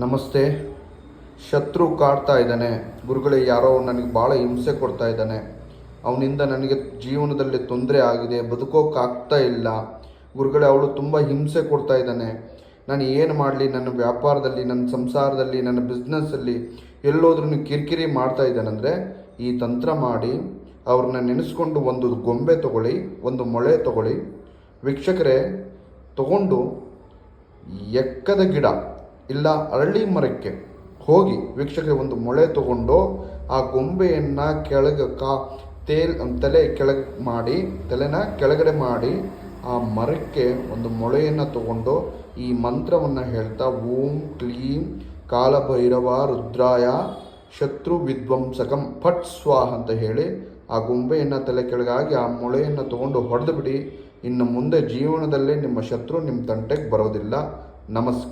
ನಮಸ್ತೆ. ಶತ್ರು ಕಾಡ್ತಾ ಇದ್ದಾನೆ ಗುರುಗಳೇ, ಯಾರೋ ನನಗೆ ಭಾಳ ಹಿಂಸೆ ಕೊಡ್ತಾ ಇದ್ದಾನೆ, ಅವನಿಂದ ನನಗೆ ಜೀವನದಲ್ಲಿ ತೊಂದರೆ ಆಗಿದೆ, ಬದುಕೋಕ್ಕಾಗ್ತಾ ಇಲ್ಲ ಗುರುಗಳೇ, ಅವಳು ತುಂಬ ಹಿಂಸೆ ಕೊಡ್ತಾ ಇದ್ದಾನೆ, ನಾನು ಏನು ಮಾಡಲಿ, ನನ್ನ ವ್ಯಾಪಾರದಲ್ಲಿ, ನನ್ನ ಸಂಸಾರದಲ್ಲಿ, ನನ್ನ ಬಿಸ್ನೆಸ್ಸಲ್ಲಿ ಎಲ್ಲೋದ್ರೂ ಕಿರಿಕಿರಿ ಮಾಡ್ತಾ ಇದ್ದಾನಂದರೆ ಈ ತಂತ್ರ ಮಾಡಿ ಅವ್ರನ್ನ ನೆನೆಸ್ಕೊಂಡು ಒಂದು ಗೊಂಬೆ ತಗೊಳ್ಳಿ, ಒಂದು ಮೊಳೆ ತಗೊಳ್ಳಿ ವೀಕ್ಷಕರೇ. ತಗೊಂಡು ಎಕ್ಕದ ಗಿಡ ಇಲ್ಲ ಅರಳಿ ಮರಕ್ಕೆ ಹೋಗಿ ವೀಕ್ಷಕರೇ, ಒಂದು ಮೊಳೆ ತಗೊಂಡು ಆ ಗೊಂಬೆಯನ್ನು ತಲೆ ಕೆಳಗೆ ಮಾಡಿ, ತಲೆನ ಕೆಳಗಡೆ ಮಾಡಿ ಆ ಮರಕ್ಕೆ ಒಂದು ಮೊಳೆಯನ್ನು ತಗೊಂಡು ಈ ಮಂತ್ರವನ್ನು ಹೇಳ್ತಾ ಓಂ ಕ್ಲೀಂ ಕಾಲಭೈರವ ರುದ್ರಾಯ ಶತ್ರು ವಿಧ್ವಂಸಕಂ ಫಟ್ ಸ್ವಾಹ ಅಂತ ಹೇಳಿ ಆ ಗೊಂಬೆಯನ್ನು ತಲೆ ಕೆಳಗಾಗಿ ಆ ಮೊಳೆಯನ್ನು ತಗೊಂಡು ಹೊಡೆದು ಬಿಡಿ. ಇನ್ನು ಮುಂದೆ ಜೀವನದಲ್ಲೇ ನಿಮ್ಮ ಶತ್ರು ನಿಮ್ಮ ತಂಟೆಗೆ ಬರೋದಿಲ್ಲ. ನಮಸ್ಕಾರ.